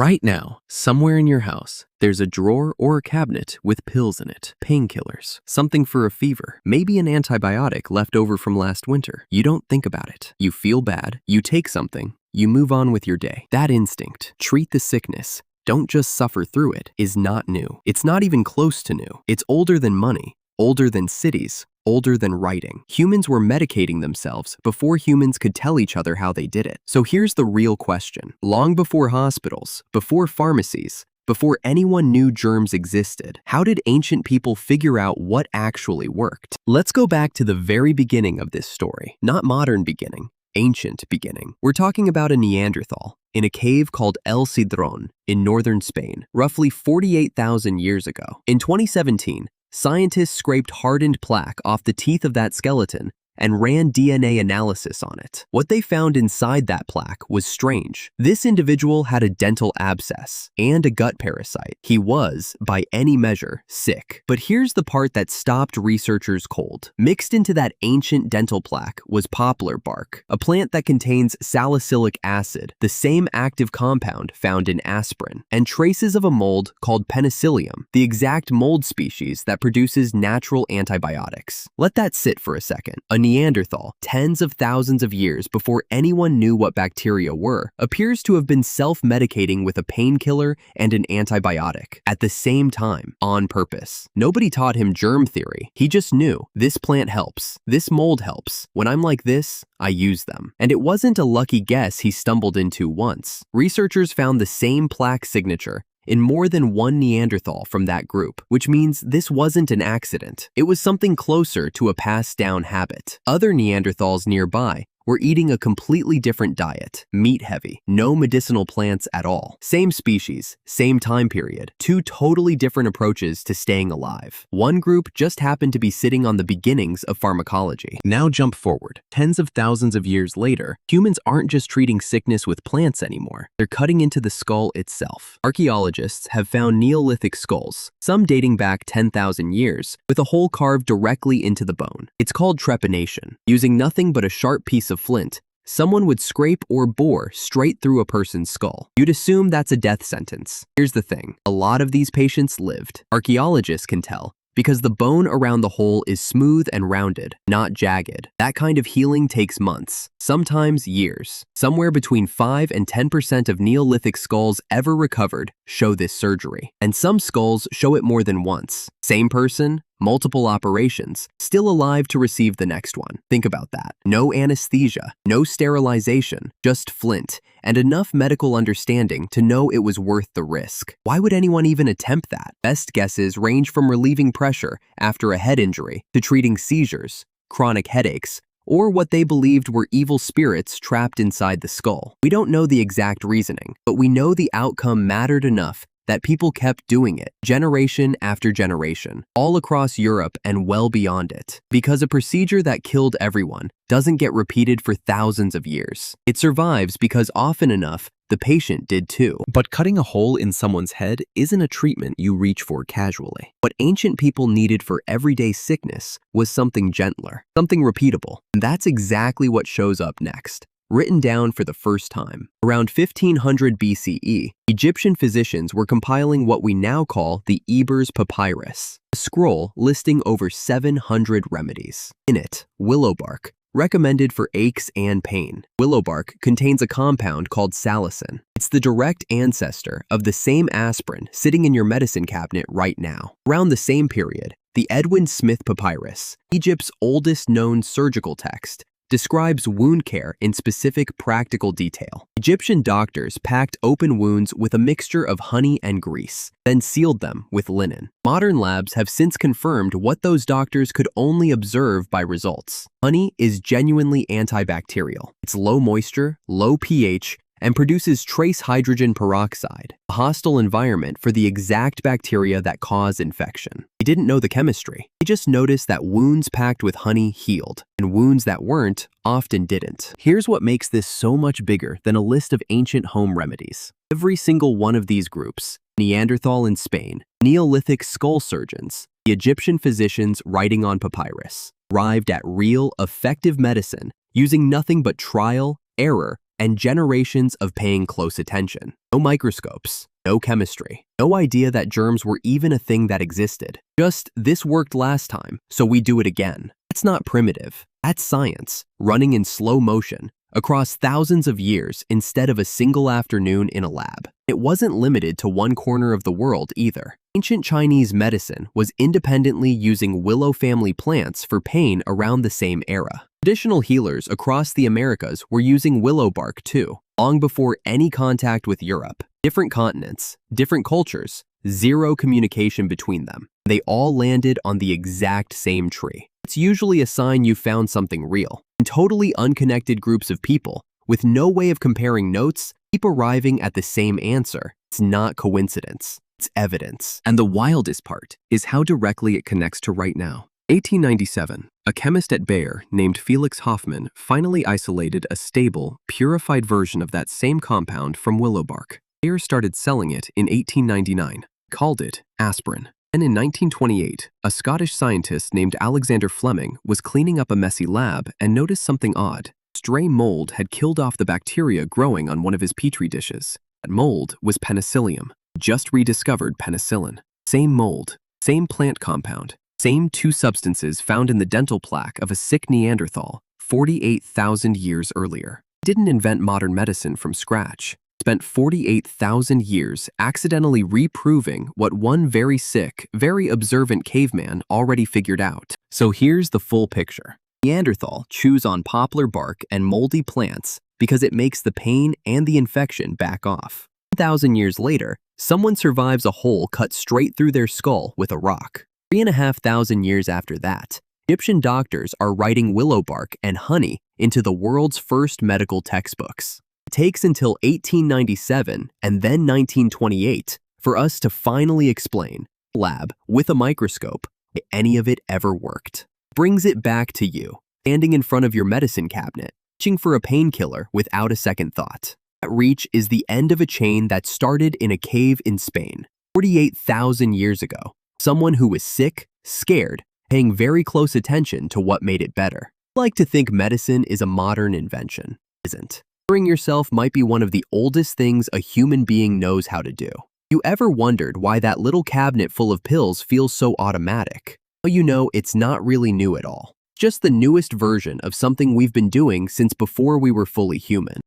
Right now, somewhere in your house, there's a drawer or a cabinet with pills in it, painkillers, something for a fever, maybe an antibiotic left over from last winter. You don't think about it. You feel bad, you take something, you move on with your day. That instinct, treat the sickness, don't just suffer through it, is not new. It's not even close to new. It's older than money, older than cities, older than writing. Humans were medicating themselves before humans could tell each other how they did it. So here's the real question. Long before hospitals, before pharmacies, before anyone knew germs existed, how did ancient people figure out what actually worked? Let's go back to the very beginning of this story. Not modern beginning, ancient beginning. We're talking about a Neanderthal in a cave called El Sidrón in northern Spain, roughly 48,000 years ago. In 2017, scientists scraped hardened plaque off the teeth of that skeleton and ran DNA analysis on it. What they found inside that plaque was strange. This individual had a dental abscess and a gut parasite. He was, by any measure, sick. But here's the part that stopped researchers cold. Mixed into that ancient dental plaque was poplar bark, a plant that contains salicylic acid, the same active compound found in aspirin, and traces of a mold called penicillium, the exact mold species that produces natural antibiotics. Let that sit for a second. A Neanderthal, tens of thousands of years before anyone knew what bacteria were, appears to have been self-medicating with a painkiller and an antibiotic at the same time, on purpose. Nobody taught him germ theory. He just knew, this plant helps, this mold helps. When I'm like this, I use them. And it wasn't a lucky guess he stumbled into once. Researchers found the same plaque signature in more than one Neanderthal from that group, which means this wasn't an accident. It was something closer to a passed-down habit. Other Neanderthals nearby were eating a completely different diet, meat-heavy, no medicinal plants at all. Same species, same time period, two totally different approaches to staying alive. One group just happened to be sitting on the beginnings of pharmacology. Now jump forward. Tens of thousands of years later, humans aren't just treating sickness with plants anymore. They're cutting into the skull itself. Archaeologists have found Neolithic skulls, some dating back 10,000 years, with a hole carved directly into the bone. It's called trepanation. Using nothing but a sharp piece of flint, someone would scrape or bore straight through a person's skull. You'd assume that's a death sentence. Here's the thing, a lot of these patients lived. Archaeologists can tell because the bone around the hole is smooth and rounded, not jagged. That kind of healing takes months, sometimes years. Somewhere between 5 and 10% of Neolithic skulls ever recovered show this surgery, and some skulls show it more than once. Same person, multiple operations, still alive to receive the next one. Think about that. No anesthesia, no sterilization, just flint, and enough medical understanding to know it was worth the risk. Why would anyone even attempt that? Best guesses range from relieving pressure after a head injury to treating seizures, chronic headaches, or what they believed were evil spirits trapped inside the skull. We don't know the exact reasoning, but we know the outcome mattered enough that people kept doing it, generation after generation, all across Europe and well beyond it. Because a procedure that killed everyone doesn't get repeated for thousands of years. It survives because often enough, the patient did too. But cutting a hole in someone's head isn't a treatment you reach for casually. What ancient people needed for everyday sickness was something gentler, something repeatable. And that's exactly what shows up next. Written down for the first time. Around 1500 BCE, Egyptian physicians were compiling what we now call the Ebers Papyrus, a scroll listing over 700 remedies. In it, willow bark, recommended for aches and pain. Willow bark contains a compound called salicin. It's the direct ancestor of the same aspirin sitting in your medicine cabinet right now. Around the same period, the Edwin Smith Papyrus, Egypt's oldest known surgical text, describes wound care in specific practical detail. Egyptian doctors packed open wounds with a mixture of honey and grease, then sealed them with linen. Modern labs have since confirmed what those doctors could only observe by results. Honey is genuinely antibacterial. It's low moisture, low pH, and produces trace hydrogen peroxide, a hostile environment for the exact bacteria that cause infection. He didn't know the chemistry. He just noticed that wounds packed with honey healed, and wounds that weren't often didn't. Here's what makes this so much bigger than a list of ancient home remedies. Every single one of these groups, Neanderthal in Spain, Neolithic skull surgeons, the Egyptian physicians writing on papyrus, arrived at real, effective medicine using nothing but trial, error, and generations of paying close attention. No microscopes, no chemistry, no idea that germs were even a thing that existed. Just, this worked last time, so we do it again. That's not primitive. That's science, running in slow motion, across thousands of years instead of a single afternoon in a lab. It wasn't limited to one corner of the world either. Ancient Chinese medicine was independently using willow family plants for pain around the same era. Traditional healers across the Americas were using willow bark too, long before any contact with Europe. Different continents, different cultures, zero communication between them. They all landed on the exact same tree. It's usually a sign you found something real. And totally unconnected groups of people, with no way of comparing notes, keep arriving at the same answer. It's not coincidence, it's evidence. And the wildest part is how directly it connects to right now. 1897, a chemist at Bayer named Felix Hoffmann finally isolated a stable, purified version of that same compound from willow bark. Bayer started selling it in 1899, called it aspirin. And in 1928, a Scottish scientist named Alexander Fleming was cleaning up a messy lab and noticed something odd. Stray mold had killed off the bacteria growing on one of his petri dishes. That mold was penicillium, just rediscovered penicillin. Same mold, same plant compound, same two substances found in the dental plaque of a sick Neanderthal 48,000 years earlier. He didn't invent modern medicine from scratch. Spent 48,000 years accidentally reproving what one very sick, very observant caveman already figured out. So here's the full picture. Neanderthal chews on poplar bark and moldy plants because it makes the pain and the infection back off. 1,000 years later, someone survives a hole cut straight through their skull with a rock. 3,500 years after that, Egyptian doctors are writing willow bark and honey into the world's first medical textbooks. It takes until 1897 and then 1928 for us to finally explain, lab, with a microscope, if any of it ever worked. Brings it back to you, standing in front of your medicine cabinet, reaching for a painkiller without a second thought. That reach is the end of a chain that started in a cave in Spain, 48,000 years ago. Someone who was sick, scared, paying very close attention to what made it better. I like to think medicine is a modern invention. It isn't. Curing yourself might be one of the oldest things a human being knows how to do. You ever wondered why that little cabinet full of pills feels so automatic? Well, you know, it's not really new at all. Just the newest version of something we've been doing since before we were fully human.